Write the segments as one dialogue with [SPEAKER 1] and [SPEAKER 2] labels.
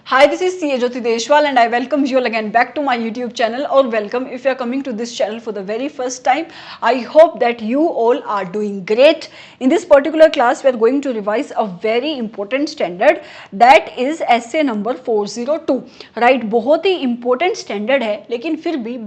[SPEAKER 1] Hi, this is CA Jyoti Deshwal and I welcome you all again back to my YouTube channel or welcome if you are coming to this channel for the very first time. I hope that you all are doing great. In this particular class, we are going to revise a very important standard that is essay number 402. Right, बहुत ही important standard है लेकिन फिर भी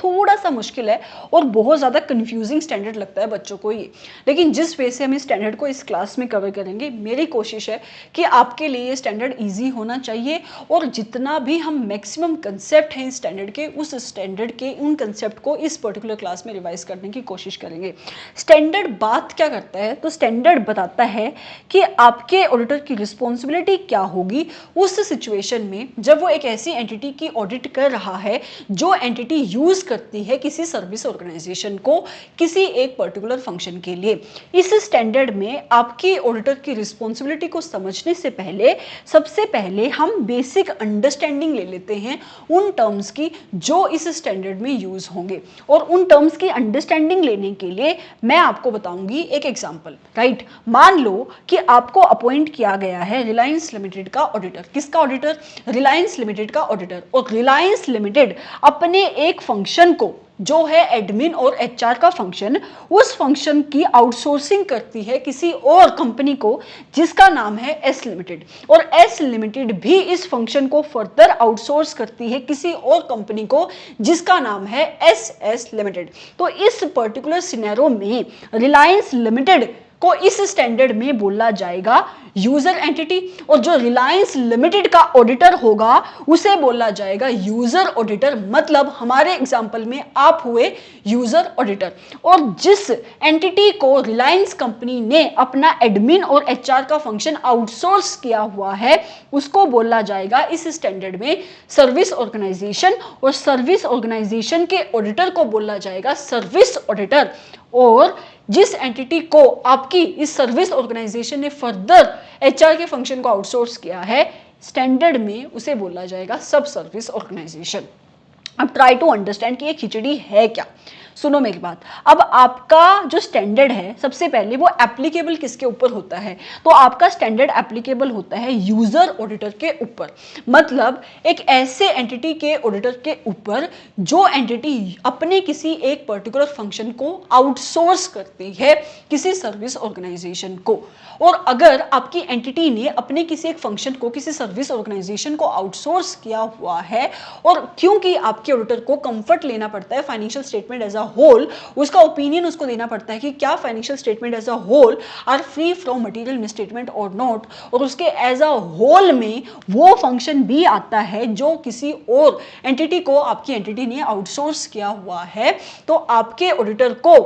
[SPEAKER 1] थोड़ा सा मुश्किल है और बहुत ज़्यादा confusing standard लगता है बच्चों को ये. लेकिन जिस वे से हम इस standard को इस क्लास में कवर करेंगे, मेरी कोशिश है कि आपके लिए ये स्टैंडर्ड ईजी होना चाहिए और जितना भी हम मैक्सिमम कंसेप्ट हैं इस स्टैंडर्ड के, उस स्टैंडर्ड के उन कंसेप्ट को इस पर्टिकुलर क्लास में रिवाइज करने की कोशिश करेंगे. स्टैंडर्ड बात क्या करता है? तो स्टैंडर्ड बताता है कि आपके ऑडिटर की रिस्पॉन्सिबिलिटी क्या होगी उस सिचुएशन में जब वो एक ऐसी एंटिटी की ऑडिट कर रहा है जो एंटिटी यूज करती है किसी सर्विस ऑर्गेनाइजेशन को किसी एक पर्टिकुलर फंक्शन के लिए. इस स्टैंडर्ड में आपकी ऑडिटर की रिस्पॉन्सिबिलिटी को समझने से पहले सबसे पहले हम बेसिक अंडरस्टैंडिंग ले लेते हैं उन टर्म्स की जो इस स्टैंडर्ड में यूज होंगे. और उन टर्म्स की अंडरस्टैंडिंग लेने के लिए मैं आपको बताऊंगी एक एग्जांपल. राइट, मान लो कि आपको अपॉइंट किया गया है रिलायंस लिमिटेड का ऑडिटर. किसका ऑडिटर? रिलायंस लिमिटेड का ऑडिटर. और रिलायंस लिमिटेड अपने एक फंक्शन को जो है एडमिन और एचआर का फंक्शन, उस फंक्शन की आउटसोर्सिंग करती है किसी और कंपनी को जिसका नाम है एस लिमिटेड. और एस लिमिटेड भी इस फंक्शन को फर्दर आउटसोर्स करती है किसी और कंपनी को जिसका नाम है एस एस लिमिटेड. तो इस पर्टिकुलर सिनेरियो में रिलायंस लिमिटेड को इस स्टैंडर्ड में बोला जाएगा यूजर एंटिटी और जो रिलायंस लिमिटेड का ऑडिटर होगा उसे बोला जाएगा यूजर ऑडिटर. मतलब हमारे एग्जांपल में आप हुए यूजर ऑडिटर. और जिस एंटिटी को रिलायंस कंपनी ने अपना एडमिन और एचआर का फंक्शन आउटसोर्स किया हुआ है उसको बोला जाएगा इस स्टैंडर्ड में सर्विस ऑर्गेनाइजेशन. और सर्विस ऑर्गेनाइजेशन के ऑडिटर को बोला जाएगा सर्विस ऑडिटर. और जिस एंटिटी को आपकी इस सर्विस ऑर्गेनाइजेशन ने फर्दर एचआर के फंक्शन को आउटसोर्स किया है स्टैंडर्ड में उसे बोला जाएगा सब सर्विस ऑर्गेनाइजेशन. अब ट्राई टू अंडरस्टैंड कि ये खिचड़ी है क्या. सुनो मेरी बात. अब आपका जो स्टैंडर्ड है सबसे पहले वो एप्लीकेबल किसके ऊपर होता है? तो आपका स्टैंडर्ड एप्लीकेबल होता है यूजर ऑडिटर के ऊपर. मतलब एक ऐसे एंटिटी के ऑडिटर के ऊपर जो एंटिटी अपने किसी एक पर्टिकुलर फंक्शन को आउटसोर्स करती है किसी सर्विस ऑर्गेनाइजेशन को. और अगर आपकी एंटिटी ने अपने किसी एक फंक्शन को किसी सर्विस ऑर्गेनाइजेशन को आउटसोर्स किया हुआ है और क्योंकि आपके ऑडिटर को कंफर्ट लेना पड़ता है financial statement as a whole, उसका ओपिनियन उसको देना पड़ता है कि क्या financial statement as a whole are free from material misstatement और नॉट. और उसके एज अ होल में वो फंक्शन भी आता है जो किसी और एंटिटी को आपकी एंटिटी ने आउटसोर्स किया हुआ है. तो आपके ऑडिटर को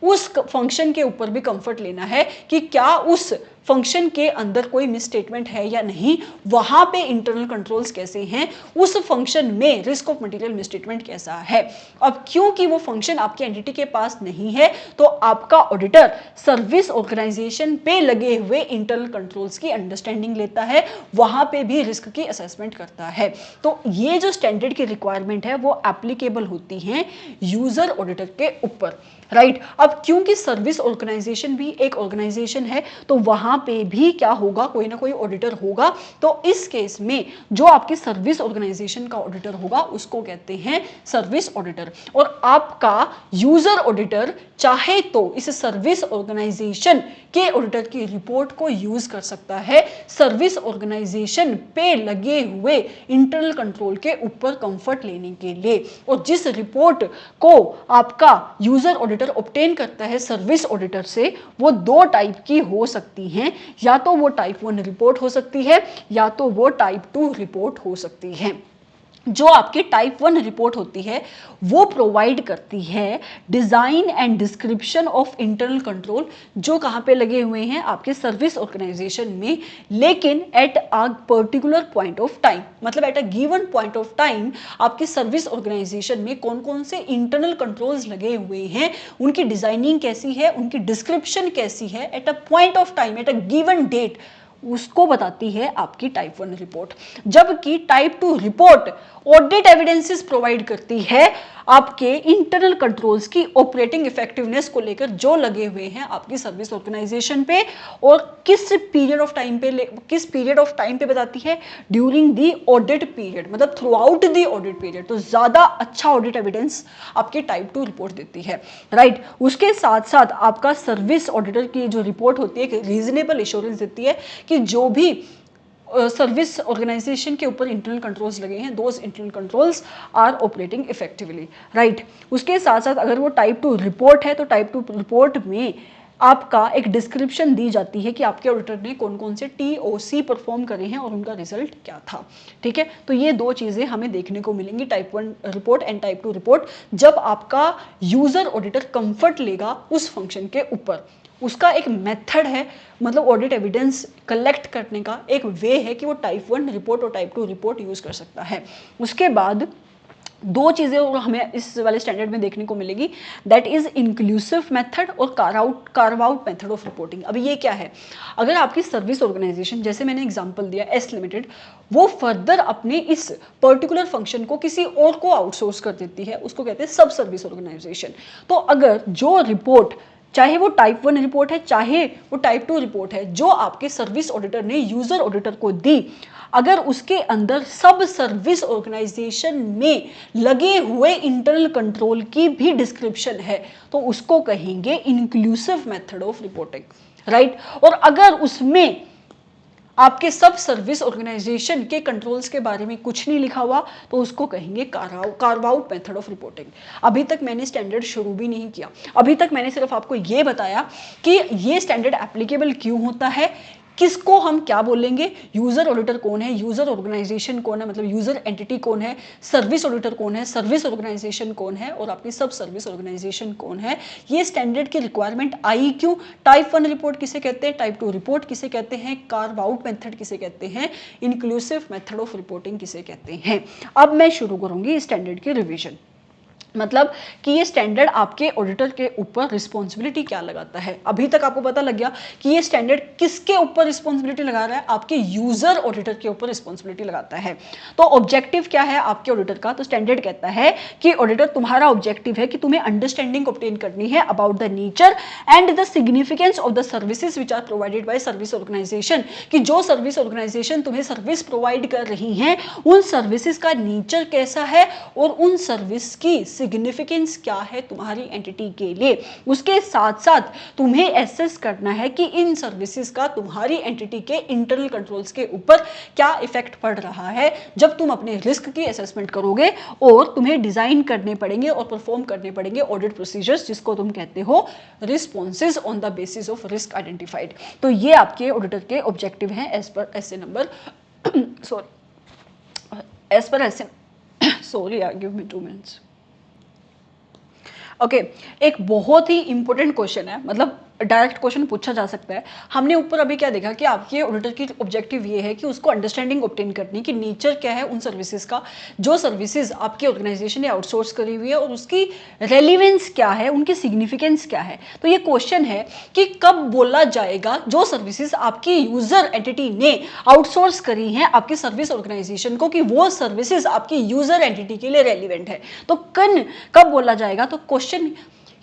[SPEAKER 1] उस फंक्शन के ऊपर भी कंफर्ट लेना है कि क्या उस फंक्शन के अंदर कोई मिसस्टेटमेंट है या नहीं, वहां पे इंटरनल कंट्रोल्स कैसे हैं, उस फंक्शन में रिस्क ऑफ मटेरियल मिसस्टेटमेंट कैसा है. अब क्योंकि वो फंक्शन आपकी एंटिटी के पास नहीं है तो आपका ऑडिटर सर्विस ऑर्गेनाइजेशन पे लगे हुए इंटरनल कंट्रोल्स की अंडरस्टैंडिंग लेता है, वहां पे भी रिस्क की असेसमेंट करता है. तो ये जो स्टैंडर्ड की रिक्वायरमेंट है वो एप्लीकेबल होती है यूजर ऑडिटर के ऊपर. राइट, अब क्योंकि सर्विस ऑर्गेनाइजेशन भी एक ऑर्गेनाइजेशन है तो वहां पे भी क्या होगा, कोई ना कोई ऑडिटर होगा. तो इस केस में जो आपकी सर्विस ऑर्गेनाइजेशन का ऑडिटर होगा उसको कहते हैं सर्विस ऑडिटर. और आपका यूजर ऑडिटर चाहे तो इस सर्विस ऑर्गेनाइजेशन के ऑडिटर की रिपोर्ट को यूज कर सकता है सर्विस ऑर्गेनाइजेशन पे लगे हुए इंटरनल कंट्रोल के ऊपर कंफर्ट लेने के लिए. और जिस रिपोर्ट को आपका यूजर ऑडिटर ऑब्टेन करता है सर्विस ऑडिटर से वो दो टाइप की हो सकती हैं. या तो वो टाइप 1 रिपोर्ट हो सकती है या तो वो टाइप 2 रिपोर्ट हो सकती है. जो आपकी टाइप 1 रिपोर्ट होती है वो प्रोवाइड करती है design and description of internal control जो कहाँ पे लगे हुए हैं आपके सर्विस ऑर्गेनाइजेशन में, लेकिन at a particular point of time. मतलब at a given point of time आपके सर्विस ऑर्गेनाइजेशन में कौन कौन से इंटरनल कंट्रोल्स लगे हुए हैं, उनकी डिजाइनिंग कैसी है, उनकी डिस्क्रिप्शन कैसी है at a point of time, at a given date, उसको बताती है आपकी टाइप 1 रिपोर्ट। जबकि type 2 report audit evidences provide करती है आपके इंटरनल कंट्रोल्स की ऑपरेटिंग इफेक्टिवनेस को लेकर जो लगे हुए हैं आपकी सर्विस ऑर्गेनाइजेशन पे, और किस पीरियड ऑफ टाइम पे बताती है, ड्यूरिंग दी ऑडिट पीरियड, मतलब through out the audit period. तो ज्यादा अच्छा ऑडिट एविडेंस आपकी टाइप 2 रिपोर्ट देती है, राइट। उसके साथ साथ आपका सर्विस ऑडिटर की जो रिपोर्ट होती है एक रीजनेबल एश्योरेंस देती है कि जो भी सर्विस ऑर्गेनाइजेशन के ऊपर इंटरनल कंट्रोल्स लगे हैं, those internal controls are operating effectively, right. उसके साथ साथ अगर वो टाइप 2 रिपोर्ट है तो टाइप 2 रिपोर्ट में आपका एक डिस्क्रिप्शन दी जाती है कि आपके ऑडिटर ने कौन कौन से TOC परफॉर्म करे हैं और उनका रिजल्ट क्या था, ठीक है। तो ये दो चीज़ें हमें देखने को मिलेंगी type 1 report and type 2 report, जब आपका यूजर ऑडिटर कंफर्ट लेगा उस फंक्शन के ऊपर। उसका एक मेथड है, मतलब ऑडिट एविडेंस कलेक्ट करने का एक वे है कि वो टाइप 1 रिपोर्ट और टाइप 2 रिपोर्ट यूज कर सकता है। उसके बाद दो चीज़ें और हमें इस वाले स्टैंडर्ड में देखने को मिलेगी, दैट इज इंक्लूसिव मेथड और carve out method of reporting. अभी ये क्या है, अगर आपकी सर्विस ऑर्गेनाइजेशन, जैसे मैंने एग्जांपल दिया एस लिमिटेड, वो फर्दर अपने इस पर्टिकुलर फंक्शन को किसी और को आउटसोर्स कर देती है, उसको कहते हैं सब सर्विस ऑर्गेनाइजेशन। तो अगर जो रिपोर्ट, चाहे वो टाइप 1 रिपोर्ट है चाहे वो टाइप 2 रिपोर्ट है, जो आपके सर्विस ऑडिटर ने यूजर ऑडिटर को दी, अगर उसके अंदर सब सर्विस ऑर्गेनाइजेशन में लगे हुए इंटरनल कंट्रोल की भी डिस्क्रिप्शन है तो उसको कहेंगे inclusive method of reporting, right. और अगर उसमें आपके सब सर्विस ऑर्गेनाइजेशन के कंट्रोल्स के बारे में कुछ नहीं लिखा हुआ तो उसको कहेंगे carve out method of reporting. अभी तक मैंने स्टैंडर्ड शुरू भी नहीं किया, अभी तक मैंने सिर्फ आपको ये बताया कि ये स्टैंडर्ड एप्लीकेबल क्यों होता है, किसको हम क्या बोलेंगे, यूजर ऑडिटर कौन है, यूजर ऑर्गेनाइजेशन कौन है, मतलब यूजर एंटिटी कौन है, सर्विस ऑडिटर कौन है, सर्विस ऑर्गेनाइजेशन कौन है, और आपकी सब सर्विस ऑर्गेनाइजेशन कौन है। ये स्टैंडर्ड की रिक्वायरमेंट आई क्यों, टाइप 1 रिपोर्ट किसे कहते हैं, टाइप 2 रिपोर्ट किसे कहते हैं, कार्व आउट मेथड किसे कहते हैं, इंक्लूसिव मेथड ऑफ रिपोर्टिंग किसे कहते हैं। अब मैं शुरू करूंगी स्टैंडर्ड की रिविजन, मतलब कि ये स्टैंडर्ड आपके ऑडिटर के ऊपर रिस्पॉन्सिबिलिटी क्या लगाता है। अभी तक आपको पता लग गया कि ये स्टैंडर्ड किसके ऊपर रिस्पॉन्सिबिलिटी लगा रहा है, आपके यूजर ऑडिटर के ऊपर रिस्पॉन्सिबिलिटी लगाता है। तो ऑब्जेक्टिव क्या है आपके ऑडिटर का, तो स्टैंडर्ड कहता है कि ऑडिटर तुम्हारा ऑब्जेक्टिव है कि तुम्हें अंडरस्टैंडिंग ऑब्टेन करनी है about the nature and the significance of the services which are provided by service organisation, कि जो सर्विस ऑर्गेनाइजेशन तुम्हें सर्विस प्रोवाइड कर रही हैं उन सर्विसेज का नेचर कैसा है और उन सर्विस की सिग्निफिकेंस क्या है तुम्हारी एंटिटी के लिए। उसके साथ साथ तुम्हें एसेस करना है कि इन सर्विसेज का तुम्हारी एंटिटी के इंटरनल कंट्रोल्स के ऊपर क्या इफेक्ट पड़ रहा है जब तुम अपने रिस्क की असेसमेंट करोगे, और तुम्हें डिजाइन करने पड़ेंगे और परफॉर्म करने पड़ेंगे ऑडिट प्रोसीजर्स, जिसको तुम कहते हो responses on the basis of risk identified. तो ये आपके ऑडिटर के ऑब्जेक्टिव हैं as per SA number as per SA sorry give me 2 minutes. Okay, एक बहुत ही इंपॉर्टेंट क्वेश्चन है, मतलब डायरेक्ट क्वेश्चन पूछा जा सकता है। हमने ऊपर अभी क्या देखा कि आपके ऑडिटर की ऑब्जेक्टिव ये है कि उसको अंडरस्टैंडिंग ऑब्टेन करनी कि नेचर क्या है उन सर्विसेज का, जो सर्विसेज आपकी ऑर्गेनाइजेशन ने आउटसोर्स करी हुई है, और उसकी रेलिवेंस क्या है, उनकी सिग्निफिकेंस क्या है। तो ये क्वेश्चन है कि कब बोला जाएगा जो सर्विसेज आपकी यूजर एंटिटी ने आउटसोर्स करी हैं आपकी सर्विस ऑर्गेनाइजेशन को, कि वो सर्विसेज आपकी यूजर एंटिटी के लिए रेलिवेंट है। तो कब बोला जाएगा, तो क्वेश्चन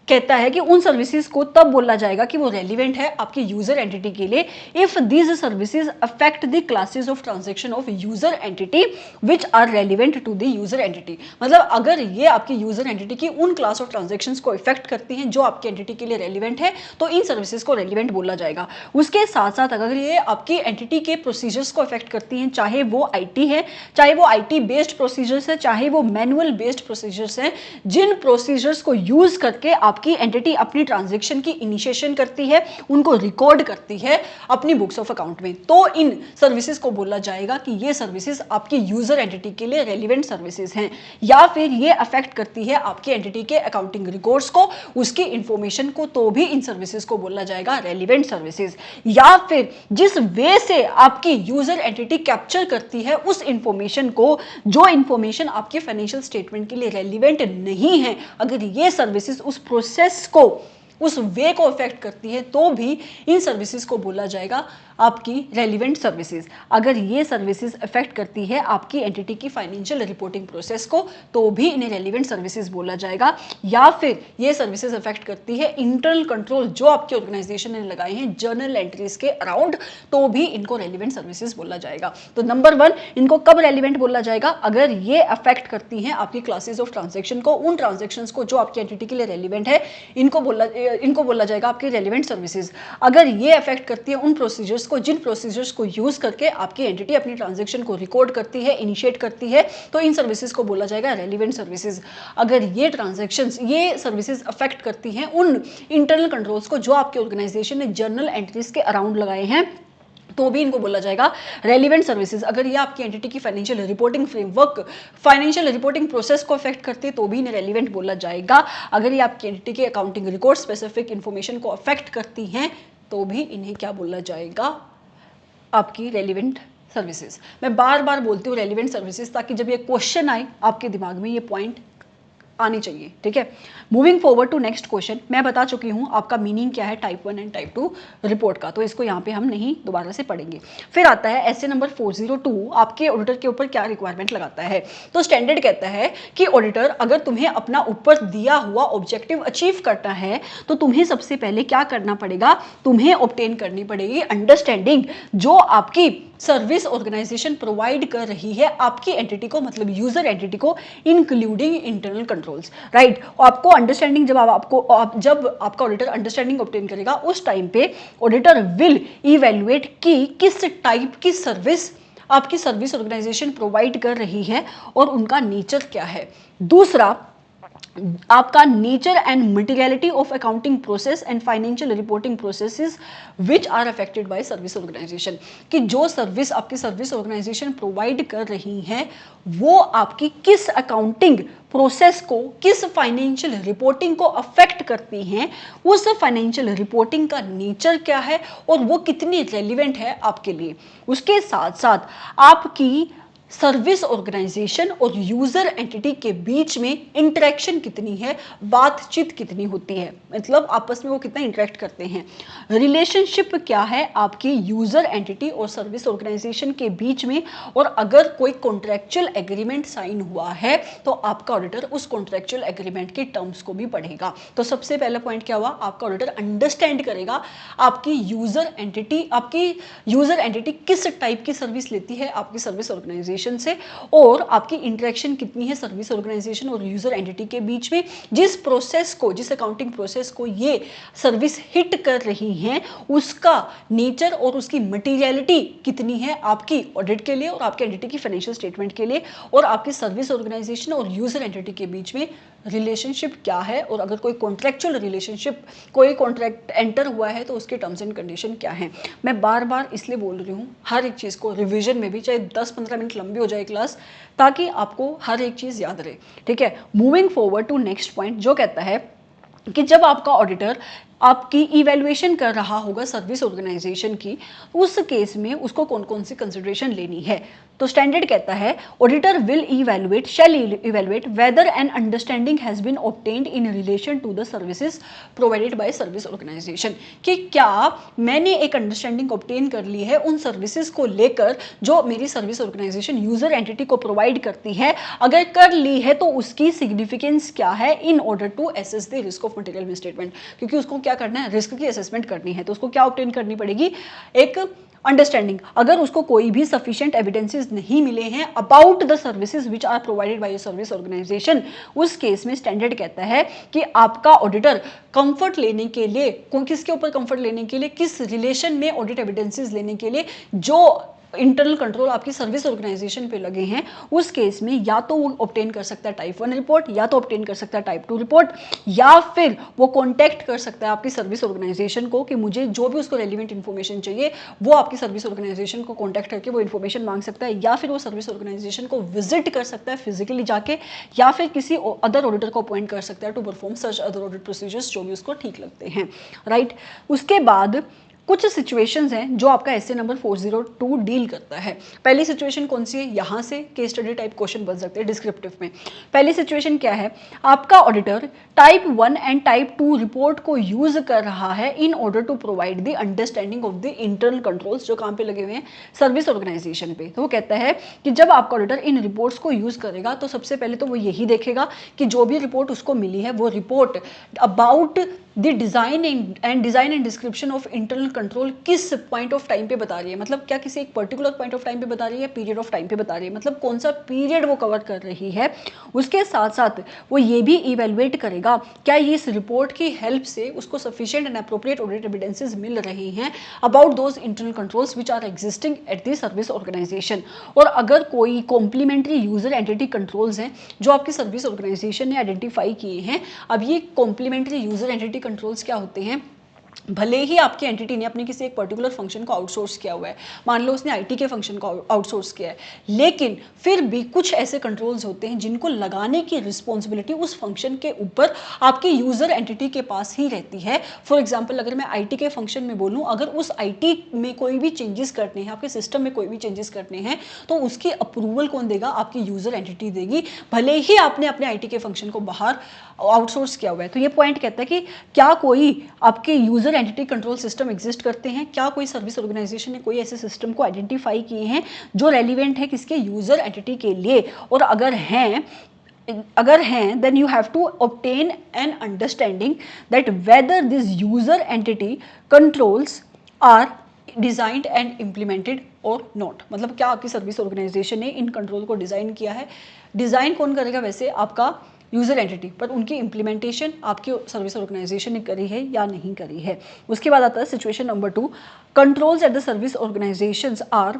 [SPEAKER 1] कहता है कि उन सर्विसेज को तब बोला जाएगा कि वो रेलिवेंट है आपकी यूजर एंटिटी के लिए if these services affect the classes of transaction of user entity which are relevant to the user entity. मतलब अगर ये आपकी यूजर एंटिटी की उन क्लास ऑफ ट्रांजैक्शंस को इफेक्ट करती हैं जो आपकी एंटिटी के लिए रेलिवेंट है, तो इन सर्विसेज को रेलिवेंट बोला जाएगा। उसके साथ साथ अगर ये आपकी एंटिटी के प्रोसीजर्स को इफेक्ट करती हैं, चाहे वो IT है, चाहे वो IT बेस्ड प्रोसीजर्स है, चाहे वो मैनुअल बेस्ड प्रोसीजर्स हैं, जिन प्रोसीजर्स को यूज करके आपकी एंटिटी अपनी ट्रांजैक्शन की इनिशिएशन करती है, उनको रिकॉर्ड करती है अपनी बुक्स ऑफ अकाउंट में, तो इन सर्विसेज को बोला जाएगा कि ये सर्विसेज आपकी यूजर एंटिटी के लिए रेलिवेंट सर्विसेज हैं। या फिर ये अफेक्ट करती है आपकी एंटिटी के अकाउंटिंग रिकॉर्ड्स को, उसकी इंफॉर्मेशन को, तो भी इन सर्विसेज को बोला जाएगा रेलिवेंट सर्विसेज। या फिर जिस वे से आपकी यूजर एंटिटी कैप्चर करती है उस इंफॉर्मेशन को, जो इंफॉर्मेशन आपके फाइनेंशियल स्टेटमेंट के लिए रेलिवेंट नहीं है, अगर ये सर्विसेज उस प्रोसेस को उस वे को अफेक्ट करती है, तो भी इन सर्विसेज को बोला जाएगा आपकी रेलिवेंट सर्विसेज। अगर ये सर्विसेज अफेक्ट करती है आपकी एंटिटी की फाइनेंशियल रिपोर्टिंग प्रोसेस को, तो भी इन्हें रेलिवेंट सर्विसेज बोला जाएगा। या फिर ये सर्विसेज अफेक्ट करती है इंटरनल कंट्रोल जो आपकी ऑर्गेनाइजेशन ने लगाए हैं जर्नल एंट्रीज के अराउंड, तो भी इनको रेलिवेंट सर्विसेज बोला जाएगा। तो नंबर 1, इनको कब रेलिवेंट बोला जाएगा? अगर ये अफेक्ट करती हैं आपकी क्लासेस ऑफ ट्रांजेक्शन को, उन ट्रांजेक्शंस को जो आपकी एंटिटी के लिए रेलिवेंट है, इनको बोला जाएगा आपकी रेलिवेंट सर्विसेज। अगर ये अफेक्ट करती है उन प्रोसीजर्स को, जिन प्रोसीजर्स को यूज करके आपकी एंटिटी अपनी ट्रांजैक्शन को रिकॉर्ड करती है, इनिशिएट करती है, तो इन सर्विसेज को बोला जाएगा रेलिवेंट सर्विसेज। अगर ये ट्रांजैक्शंस, ये सर्विसेज अफेक्ट करती हैं उन इंटरनल कंट्रोल्स को जो आपके ऑर्गेनाइजेशन ने जर्नल एंट्रीज के अराउंड लगाए हैं, तो भी इनको बोला जाएगा रेलिवेंट सर्विसेज। अगर ये आपकी एंटिटी की financial reporting framework, financial reporting process को अफेक्ट करती है, तो भी इन्हें रेलिवेंट बोला जाएगा। अगर ये आपकी एंटिटी के अकाउंटिंग रिकॉर्ड स्पेसिफिक इंफॉर्मेशन को अफेक्ट करती हैं, तो भी इन्हें क्या बोला जाएगा? आपकी रेलिवेंट सर्विसेज। मैं बार बार बोलती हूँ रेलिवेंट सर्विसेज, ताकि जब ये क्वेश्चन आए आपके दिमाग में ये पॉइंट आनी चाहिए, ठीक है। Moving forward to next question, मैं बता चुकी हूँ आपका मीनिंग क्या है टाइप 1 एंड टाइप 2 रिपोर्ट का, तो इसको यहाँ पे हम नहीं दोबारा से पढ़ेंगे। फिर आता है ऐसे नंबर 402, आपके ऑडिटर के ऊपर क्या रिक्वायरमेंट लगाता है। तो स्टैंडर्ड कहता है कि ऑडिटर, अगर तुम्हें अपना ऊपर दिया हुआ ऑब्जेक्टिव अचीव करना है, तो तुम्हें सबसे पहले क्या करना पड़ेगा? तुम्हें ऑब्टेन करनी पड़ेगी अंडरस्टैंडिंग जो आपकी सर्विस ऑर्गेनाइजेशन प्रोवाइड कर रही है आपकी एंटिटी को, मतलब यूजर एंटिटी को, इंक्लूडिंग इंटरनल कंट्रोल्स, राइट। आपको अंडरस्टैंडिंग जब आपका ऑडिटर अंडरस्टैंडिंग ऑब्टेन करेगा, उस टाइम पे ऑडिटर विल इवैल्यूएट कि किस टाइप की सर्विस आपकी सर्विस ऑर्गेनाइजेशन प्रोवाइड कर रही है और उनका नेचर क्या है। दूसरा, आपका nature and materiality of accounting process and financial reporting processes which are affected by service organisation, कि जो सर्विस आपकी सर्विस ऑर्गेनाइजेशन प्रोवाइड कर रही है वो आपकी किस अकाउंटिंग प्रोसेस को, किस फाइनेंशियल रिपोर्टिंग को अफेक्ट करती हैं, उस फाइनेंशियल रिपोर्टिंग का नेचर क्या है और वो कितनी रेलिवेंट है आपके लिए। उसके साथ साथ आपकी सर्विस ऑर्गेनाइजेशन और यूजर एंटिटी के बीच में इंटरेक्शन कितनी है, बातचीत कितनी होती है, मतलब आपस में वो कितना इंटरेक्ट करते हैं, रिलेशनशिप क्या है आपकी यूजर एंटिटी और सर्विस ऑर्गेनाइजेशन के बीच में। और अगर कोई कॉन्ट्रैक्चुअल एग्रीमेंट साइन हुआ है तो आपका ऑडिटर उस कॉन्ट्रैक्चुअल एग्रीमेंट के टर्म्स को भी पढ़ेगा। तो सबसे पहला पॉइंट क्या हुआ, आपका ऑडिटर अंडरस्टैंड करेगा आपकी यूजर एंटिटी किस टाइप की सर्विस लेती है आपकी सर्विस ऑर्गेनाइजेशन से, और आपकी इंटरेक्शन कितनी है सर्विस ऑर्गेनाइजेशन और यूजर एंटिटी के बीच में। जिस अकाउंटिंग प्रोसेस को ये सर्विस हिट कर रही हैं, उसका नेचर और उसकी मटेरियलिटी कितनी है आपकी ऑडिट के लिए और आपके एंटिटी की फाइनेंशियल स्टेटमेंट के लिए, और आपकी सर्विस ऑर्गेनाइजेशन और यूजर एंटिटी के बीच में रिलेशनशिप क्या है, और अगर कोई कॉन्ट्रैक्चुअल रिलेशनशिप, कोई कॉन्ट्रैक्ट एंटर हुआ है तो उसके टर्म्स एंड कंडीशन क्या है। मैं बार बार इसलिए बोल रही हूँ हर एक चीज़ को रिवीजन में भी, चाहे 10-15 मिनट लंबी हो जाए क्लास, ताकि आपको हर एक चीज़ याद रहे, ठीक है। Moving forward to next point, जो कहता है कि जब आपका ऑडिटर आपकी इवैल्यूएशन कर रहा होगा सर्विस ऑर्गेनाइजेशन की, उस केस में उसको कौन कौन सी कंसिडरेशन लेनी है। तो स्टैंडर्ड कहता है auditor shall evaluate whether an understanding has been obtained in relation to the services provided by service organisation, कि क्या मैंने एक अंडरस्टैंडिंग ऑब्टेन कर ली है उन सर्विसेज को लेकर जो मेरी सर्विस ऑर्गेनाइजेशन यूजर एंटिटी को प्रोवाइड करती है। अगर कर ली है तो उसकी सिग्निफिकेंस क्या है in order to assess the risk of material misstatement, क्योंकि उसको क्या करना है, रिस्क की असेसमेंट करनी है, तो उसको क्या ऑब्टेन करनी पड़ेगी, एक अंडरस्टैंडिंग। अगर उसको कोई भी सफिशिएंट एविडेंसेस नहीं मिले हैं about the services which are provided by service organisation, उस केस में स्टैंडर्ड कहता है कि आपका ऑडिटर कंफर्ट लेने के लिए, किसके ऊपर कंफर्ट लेने के लिए, किस रिलेशन में ऑडिट एविडेंसेस लेने के लिए जो इंटरनल कंट्रोल आपकी सर्विस ऑर्गेनाइजेशन पे लगे हैं, उस केस में या तो वो ऑब्टेन कर सकता है टाइप 1 रिपोर्ट, या तो ऑब्टेन कर सकता है टाइप 2 रिपोर्ट, या फिर वो कॉन्टैक्ट कर सकता है आपकी सर्विस ऑर्गेनाइजेशन को कि मुझे जो भी उसको रेलिवेंट इन्फॉर्मेशन चाहिए वो आपकी सर्विस ऑर्गेनाइजेशन को कॉन्टैक्ट करके वो इन्फॉर्मेशन मांग सकता है, या फिर वो सर्विस ऑर्गेनाइजेशन को विजिट कर सकता है फिजिकली जाके, या फिर किसी अदर ऑडिटर को अपॉइंट कर सकता है to perform such other audit procedures जो भी उसको ठीक लगते हैं, राइट। उसके बाद कुछ सिचुएशंस हैं जो आपका एसए नंबर 402 डील करता है। पहली सिचुएशन कौन सी है, यहाँ से केस स्टडी टाइप क्वेश्चन बन सकते हैं डिस्क्रिप्टिव में। पहली सिचुएशन क्या है, आपका auditor type 1 and type 2 report को यूज कर रहा है in order to provide the understanding of the internal controls, जो काम पे लगे हुए हैं सर्विस ऑर्गेनाइजेशन पे। तो वो कहता है कि जब आपका ऑडिटर इन रिपोर्ट्स को यूज करेगा तो सबसे पहले तो वो यही देखेगा कि जो भी रिपोर्ट उसको मिली है वो report about the design and description of internal control किस पॉइंट ऑफ टाइम पे बता रही है, मतलब क्या किसी एक पर्टिकुलर पॉइंट ऑफ टाइम पे बता रही है, पीरियड ऑफ टाइम पे बता रही है, मतलब कौन सा पीरियड वो कवर कर रही है। उसके साथ साथ वो ये भी इवेलुएट करेगा क्या ये इस रिपोर्ट की हेल्प से उसको sufficient and appropriate audit evidences मिल रही हैं about those internal controls which are existing at the service organisation. और अगर कोई कॉम्प्लीमेंट्री यूजर एंटिटी कंट्रोल्स हैं जो आपकी सर्विस ऑर्गेनाइजेशन ने आइडेंटिफाई किए हैं, अब ये कॉम्प्लीमेंट्री यूजर एंटिटी कंट्रोल्स क्या होते हैं, भले ही आपकी एंटिटी ने अपने किसी एक पर्टिकुलर फंक्शन को आउटसोर्स किया हुआ है, मान लो उसने आईटी के फंक्शन को आउटसोर्स किया है, लेकिन फिर भी कुछ ऐसे कंट्रोल्स होते हैं जिनको लगाने की रिस्पॉन्सिबिलिटी उस फंक्शन के ऊपर आपकी यूजर एंटिटी के पास ही रहती है। फॉर एग्जांपल अगर मैं आईटी के फंक्शन में बोलूं, अगर उस आईटी में कोई भी चेंजेस करने हैं, आपके सिस्टम में कोई भी चेंजेस करने हैं, तो उसकी अप्रूवल कौन देगा, आपकी यूजर एंटिटी देगी, भले ही आपने अपने आईटी के फंक्शन को बाहर आउटसोर्स किया हुआ है। तो ये पॉइंट कहता है कि क्या कोई आपके user entity control system exist करते हैं, क्या कोई सर्विस ऑर्गेनाइजेशन ने कोई ऐसे सिस्टम को आइडेंटिफाई किए हैं जो रेलिवेंट है किसके, यूजर एंटिटी के लिए। और अगर हैं then you have to obtain an understanding that whether this user entity controls are designed and implemented और नॉट, मतलब क्या आपकी सर्विस ऑर्गेनाइजेशन ने इन कंट्रोल को डिजाइन किया है। डिजाइन कौन करेगा, वैसे आपका यूजर एंटिटी, पर उनकी इम्प्लीमेंटेशन आपकी सर्विस ऑर्गेनाइजेशन ने करी है या नहीं करी है। उसके बाद आता है situation number 2, controls at the service organisations are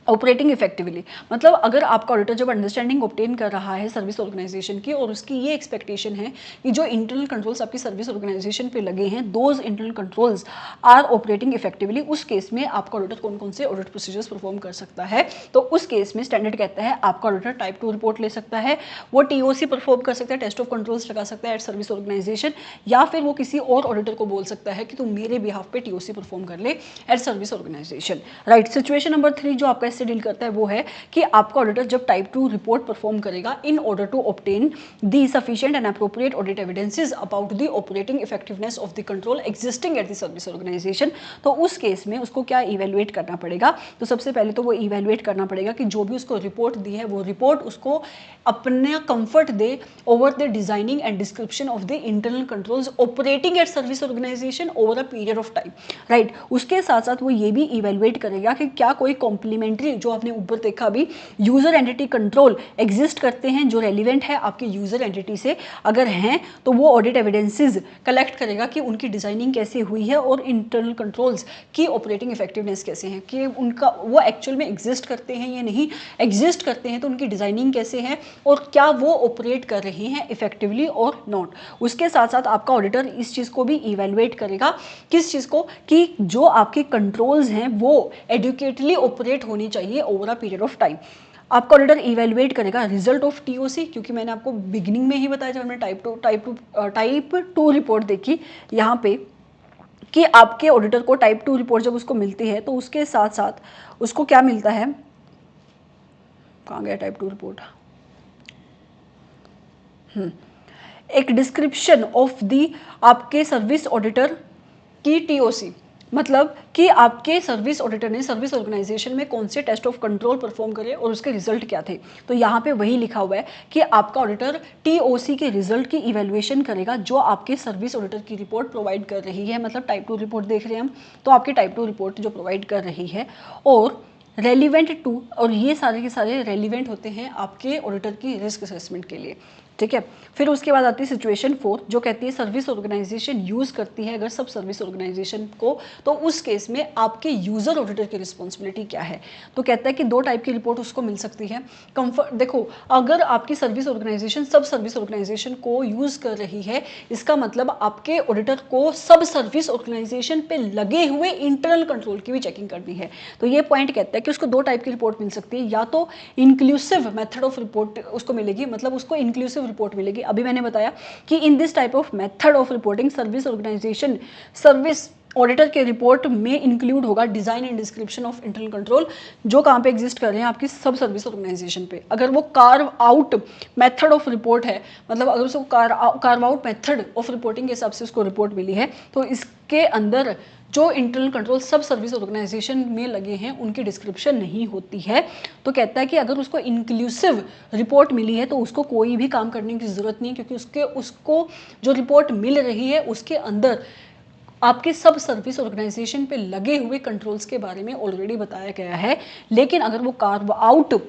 [SPEAKER 1] operating effectively, मतलब अगर आपका ऑडिटर जब अंडरस्टैंडिंग ऑब्टेन कर रहा है सर्विस ऑर्गेनाइजेशन की और उसकी ये एक्सपेक्टेशन है कि जो इंटरनल कंट्रोल्स आपकी सर्विस ऑर्गेनाइजेशन पे लगे हैं those internal controls are operating effectively, उस केस में आपका ऑडिटर कौन कौन से ऑडिट प्रोसीजर्स परफॉर्म कर सकता है। तो उस केस में स्टैंडर्ड कहता है आपका ऑडिटर टाइप 2 रिपोर्ट ले सकता है, वो टीओसी परफॉर्म कर सकता है, टेस्ट ऑफ कंट्रोल्स लगा सकता है एट सर्विस ऑर्गेनाइजेशन, या फिर वो किसी और ऑडिटर को बोल सकता है कि तुम मेरे बिहाफ पे टीओसी परफॉर्म कर ले at service organisation. Right, situation number 3 जो आपका इससे डील करता है वो है कि आपका ऑडिटर जब टाइप 2 रिपोर्ट परफॉर्म करेगा in order to obtain the sufficient and appropriate audit evidences about the operating effectiveness of the control existing at the service organisation. तो उस केस में उसको क्या इवेलुएट करना पड़ेगा, तो सबसे पहले तो वो इवेलुएट करना पड़ेगा कि जो भी उसको रिपोर्ट दी है वो रिपोर्ट उसको अपना कंफर्ट दे over the designing and description of the internal controls operating at service organisation over a period of time. Right, उसके साथ साथ वो ये भी इवेलुएट करेगा कि क्या कोई कॉम्प्लीमेंट्री, जो आपने ऊपर देखा अभी, यूजर एंटिटी कंट्रोल एग्जिस्ट करते हैं जो रेलिवेंट है आपके यूजर एंटिटी से, अगर हैं तो वो ऑडिट एविडेंसेस कलेक्ट करेगा कि उनकी डिजाइनिंग कैसे हुई है और इंटरनल कंट्रोल्स की ऑपरेटिंग इफेक्टिवनेस कैसे है, कि उनका वो एक्चुअल में एग्जिस्ट करते हैं या नहीं, एग्जिस्ट करते हैं तो उनकी डिजाइनिंग कैसे है और क्या वो ऑपरेट कर रहे हैं इफेक्टिवली और नॉट। उसके साथ साथ आपका ऑडिटर इस चीज को भी इवेलुएट करेगा, किस चीज को, कि जो आपके कंट्रोल्स हैं वो एडुकेटली ऑपरेट होनी चाहिए over a period of time. आपका ऑडिटर इवेलुएट करेगा रिजल्ट ऑफ टीओसी, क्योंकि मैंने आपको बिगिनिंग में ही बताया जब हमने टाइप टू रिपोर्ट देखी यहाँ पे कि आपके ऑडिटर को टाइप 2 रिपोर्ट जब उसको मिलती है तो उसके साथ साथ उसको क्या मिलता है, कहाँ गया टाइप 2 रिपोर्ट, एक डिस्क्रिप्शन ऑफ दी आपके सर्विस ऑडिटर की टीओसी, मतलब कि आपके सर्विस ऑडिटर ने सर्विस ऑर्गेनाइजेशन में कौन से टेस्ट ऑफ कंट्रोल परफॉर्म करे और उसके रिजल्ट क्या थे। तो यहाँ पे वही लिखा हुआ है कि आपका ऑडिटर टीओसी के रिजल्ट की इवैल्यूएशन करेगा जो आपके सर्विस ऑडिटर की रिपोर्ट प्रोवाइड कर रही है, मतलब टाइप 2 रिपोर्ट देख रहे हैं हम, तो आपकी टाइप 2 रिपोर्ट जो प्रोवाइड कर रही है और रेलिवेंट टू, और ये सारे के सारे रेलिवेंट होते हैं आपके ऑडिटर की रिस्क असेसमेंट के लिए, ठीक है। फिर उसके बाद आती है सिचुएशन 4 जो कहती है सर्विस ऑर्गेनाइजेशन यूज करती है अगर सब सर्विस ऑर्गेनाइजेशन को, तो उस केस में आपके यूजर ऑडिटर की रिस्पॉन्सिबिलिटी क्या है। तो कहता है कि 2 टाइप की रिपोर्ट उसको मिल सकती है। कंफर्ट, देखो अगर आपकी सर्विस ऑर्गेनाइजेशन सब सर्विस ऑर्गेनाइजेशन को यूज कर रही है, इसका मतलब आपके ऑडिटर को सब सर्विस ऑर्गेनाइजेशन पे लगे हुए इंटरनल कंट्रोल की भी चेकिंग करनी है। तो ये पॉइंट कहता है कि उसको 2 टाइप की रिपोर्ट मिल सकती है, या तो इंक्लूसिव मेथड ऑफ रिपोर्ट उसको मिलेगी, मतलब उसको इंक्लूसिव रिपोर्ट मिलेगी। अभी मैंने बताया कि in this type of method of reporting service auditor के रिपोर्ट में इंक्लूड होगा design and description of internal control, जो कहाँ पे एग्जिस्ट कर रहे हैं आपकी सब सर्विस ऑर्गेनाइजेशन पे। अगर वो carve out method of report है, मतलब अगर उसको carve out method of reporting के हिसाब से उसको रिपोर्ट मिली है, तो इसके अंदर जो इंटरनल कंट्रोल सब सर्विस ऑर्गेनाइजेशन में लगे हैं उनकी डिस्क्रिप्शन नहीं होती है। तो कहता है कि अगर उसको इंक्लूसिव रिपोर्ट मिली है तो उसको कोई भी काम करने की ज़रूरत नहीं, क्योंकि उसको जो रिपोर्ट मिल रही है उसके अंदर आपके सब सर्विस ऑर्गेनाइजेशन पे लगे हुए कंट्रोल्स के बारे में ऑलरेडी बताया गया है। लेकिन अगर वो carve out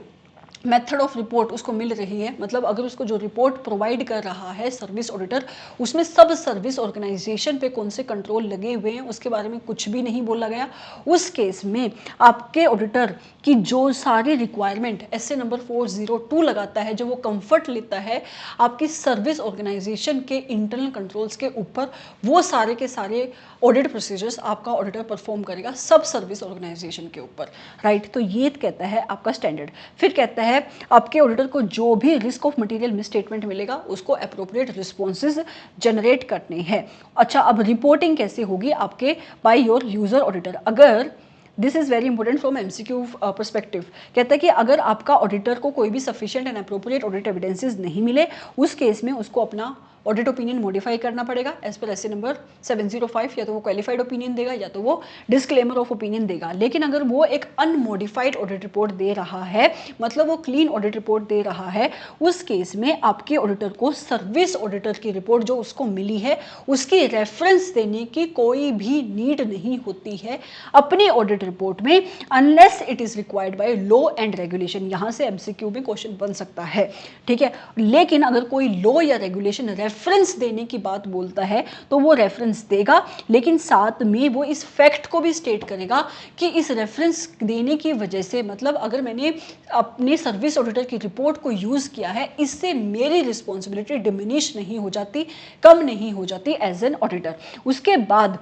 [SPEAKER 1] method of report उसको मिल रही है, मतलब अगर उसको जो रिपोर्ट प्रोवाइड कर रहा है सर्विस ऑडिटर, उसमें सब सर्विस ऑर्गेनाइजेशन पे कौन से कंट्रोल लगे हुए हैं उसके बारे में कुछ भी नहीं बोला गया, उस केस में आपके ऑडिटर की जो सारी रिक्वायरमेंट एसए नंबर 402 लगाता है, जो वो कंफर्ट लेता है आपकी सर्विस ऑर्गेनाइजेशन के इंटरनल कंट्रोल्स के ऊपर, वो सारे के सारे ऑडिट प्रोसीजर्स आपका ऑडिटर परफॉर्म करेगा सब सर्विस ऑर्गेनाइजेशन के ऊपर, राइट। तो ये कहता है आपका स्टैंडर्ड। फिर कहता है आपके ऑडिटर को जो भी रिस्क ऑफ मटेरियल मिसस्टेटमेंट मिलेगा उसको एप्रोप्रिएट रिस्पॉन्सेज जनरेट करने हैं। अच्छा, अब रिपोर्टिंग कैसे होगी आपके बाय योर यूजर ऑडिटर। अगर this is very important from MCQ perspective, कहता है कि अगर आपका ऑडिटर को कोई भी sufficient and appropriate audit evidences नहीं मिले, उस केस में उसको अपना ऑडिट ओपिनियन मॉडिफाई करना पड़ेगा एज पर एसए नंबर 705। या तो वो क्वालिफाइड ओपिनियन देगा या तो वो डिस्क्लेमर ऑफ ओपिनियन देगा। लेकिन अगर वो एक अनमोडिफाइड ऑडिट रिपोर्ट दे रहा है, मतलब वो क्लीन ऑडिट रिपोर्ट दे रहा है, उस केस में आपके ऑडिटर को सर्विस ऑडिटर की रिपोर्ट जो उसको मिली है उसकी रेफरेंस देने की कोई भी नीड नहीं होती है अपनी ऑडिट रिपोर्ट में, unless it is required by law and regulation. यहाँ से एमसीक्यू में क्वेश्चन बन सकता है, ठीक है। लेकिन अगर कोई लॉ या रेगुलेशन रेफरेंस देने की बात बोलता है तो वो रेफरेंस देगा, लेकिन साथ में वो इस फैक्ट को भी स्टेट करेगा कि इस रेफरेंस देने की वजह से, मतलब अगर मैंने अपने सर्विस ऑडिटर की रिपोर्ट को यूज़ किया है, इससे मेरी रिस्पॉन्सिबिलिटी डिमिनिश नहीं हो जाती, कम नहीं हो जाती एज एन ऑडिटर। उसके बाद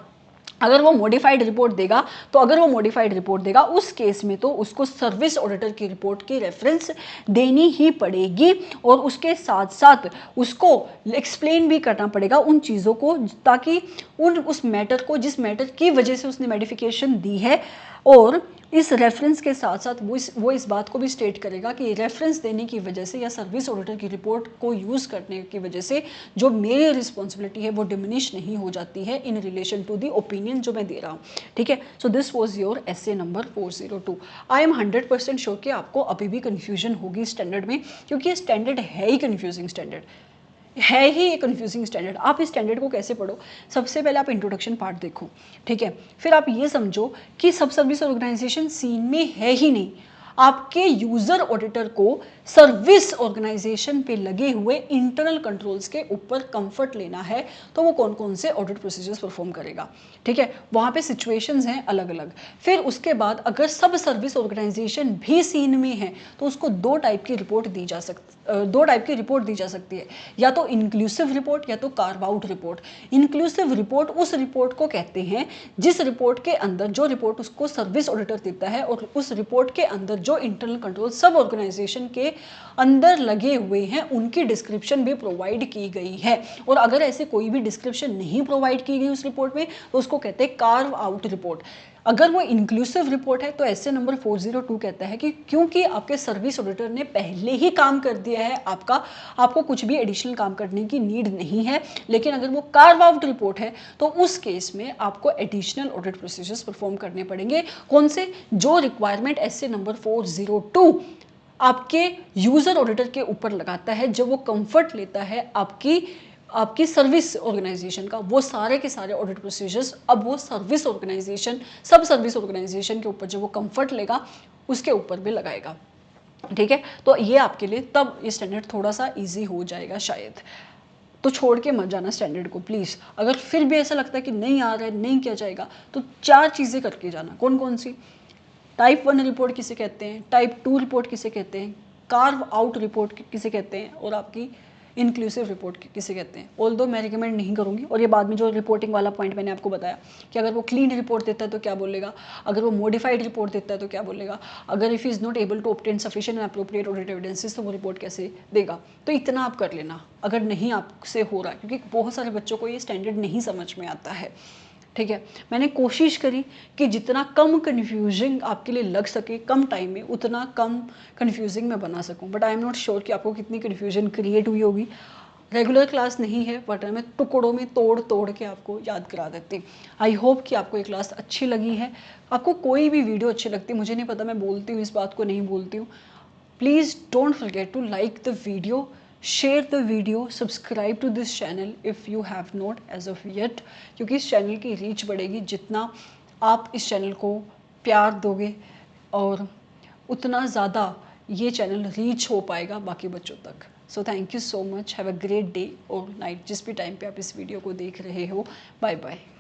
[SPEAKER 1] अगर वो मॉडिफाइड रिपोर्ट देगा, तो अगर वो मॉडिफाइड रिपोर्ट देगा उस केस में तो उसको सर्विस ऑडिटर की रिपोर्ट की रेफरेंस देनी ही पड़ेगी, और उसके साथ साथ उसको एक्सप्लेन भी करना पड़ेगा उन चीज़ों को, ताकि उस मैटर को, जिस मैटर की वजह से उसने मॉडिफिकेशन दी है, और इस रेफरेंस के साथ साथ वो इस बात को भी स्टेट करेगा कि रेफरेंस देने की वजह से या सर्विस ऑडिटर की रिपोर्ट को यूज़ करने की वजह से जो मेरी रिस्पॉन्सिबिलिटी है वो डिमिनिश नहीं हो जाती है in relation to the opinion जो मैं दे रहा हूँ, ठीक है। So this was your SA number 402। I am 100% sure कि आपको अभी भी कन्फ्यूजन होगी स्टैंडर्ड में, क्योंकि ये स्टैंडर्ड है ही कन्फ्यूजिंग स्टैंडर्ड, है ही एक कन्फ्यूजिंग स्टैंडर्ड। आप इस स्टैंडर्ड को कैसे पढ़ो, सबसे पहले आप इंट्रोडक्शन पार्ट देखो, ठीक है। फिर आप ये समझो कि सब सर्विस ऑर्गेनाइजेशन सीन में है ही नहीं, आपके यूजर ऑडिटर को सर्विस ऑर्गेनाइजेशन पे लगे हुए इंटरनल कंट्रोल्स के ऊपर कंफर्ट लेना है, तो वो कौन कौन से ऑडिट प्रोसीजर्स परफॉर्म करेगा, ठीक है। वहाँ पे सिचुएशंस हैं अलग अलग। फिर उसके बाद अगर सब सर्विस ऑर्गेनाइजेशन भी सीन में है तो उसको दो टाइप की रिपोर्ट दी जा सकती है, या तो इंक्लूसिव रिपोर्ट या तो carve out report. Inclusive report उस रिपोर्ट को कहते हैं जिस रिपोर्ट के अंदर, जो रिपोर्ट उसको सर्विस ऑडिटर देता है और उस रिपोर्ट के अंदर जो इंटरनल कंट्रोल सब ऑर्गेनाइजेशन के अंदर लगे हुए हैं उनकी डिस्क्रिप्शन भी प्रोवाइड की गई है। और अगर ऐसे कोई भी डिस्क्रिप्शन नहीं प्रोवाइड की गई उस रिपोर्ट में तो उसको कहते हैं कार्व आउट रिपोर्ट। अगर वो इंक्लूसिव रिपोर्ट है तो एसए नंबर 402 कहता है कि क्योंकि आपके सर्विस ऑडिटर ने पहले ही काम कर दिया है, आपको कुछ भी एडिशनल काम करने की नीड नहीं है। लेकिन अगर वो कार्व आउट रिपोर्ट है तो उस केस में आपको एडिशनल ऑडिट प्रोसीजर्स परफॉर्म करने पड़ेंगे। कौन से? जो रिक्वायरमेंट एसए नंबर 402 आपके यूजर ऑडिटर के ऊपर लगाता है, जब वो कंफर्ट लेता है आपकी सर्विस ऑर्गेनाइजेशन का, वो सारे के सारे ऑडिट प्रोसीजर्स अब वो सर्विस ऑर्गेनाइजेशन, सब सर्विस ऑर्गेनाइजेशन के ऊपर जब वो कंफर्ट लेगा उसके ऊपर भी लगाएगा, ठीक है। तो ये आपके लिए तब ये स्टैंडर्ड थोड़ा सा इजी हो जाएगा शायद। तो छोड़ के मत जाना स्टैंडर्ड को प्लीज़। अगर फिर भी ऐसा लगता है कि नहीं आ रहा है, नहीं किया जाएगा, तो 4 चीज़ें करके जाना। कौन कौन सी? टाइप 1 रिपोर्ट किसे कहते हैं, टाइप 2 रिपोर्ट किसे कहते हैं, कार्व आउट रिपोर्ट किसे कहते हैं, और आपकी इंक्लूसिव रिपोर्ट किसे कहते हैं। ऑल्दो मैं रिकमेंड नहीं करूँगी, और ये बाद में जो रिपोर्टिंग वाला पॉइंट मैंने आपको बताया कि अगर वो क्लीन रिपोर्ट देता है तो क्या बोलेगा, अगर वो मॉडिफाइड रिपोर्ट देता है तो क्या बोलेगा, अगर if is not able to obtain sufficient and appropriate audit evidences तो वो रिपोर्ट कैसे देगा। तो इतना आप कर लेना अगर नहीं आपसे हो रहा है, क्योंकि बहुत सारे बच्चों को ये स्टैंडर्ड नहीं समझ में आता है, ठीक है, मैंने कोशिश करी कि जितना कम कन्फ्यूजिंग आपके लिए लग सके कम टाइम में, उतना कम कन्फ्यूजिंग मैं बना सकूं। But I am not sure कि आपको कितनी कन्फ्यूजन क्रिएट हुई होगी। रेगुलर क्लास नहीं है, बट मैं टुकड़ों में तोड़ तोड़ के आपको याद करा देती। आई होप कि आपको ये क्लास अच्छी लगी है। आपको कोई भी वीडियो अच्छी लगती है, मुझे नहीं पता मैं बोलती हूँ इस बात को नहीं बोलती हूँ, please don't forget to like the video, share the video, subscribe to this channel if you have not as of yet, क्योंकि इस चैनल की रीच बढ़ेगी जितना आप इस चैनल को प्यार दोगे, और उतना ज़्यादा ये चैनल रीच हो पाएगा बाकी बच्चों तक। So thank you so much, have a great day और नाइट, जिस भी टाइम पे आप इस वीडियो को देख रहे हो। Bye bye.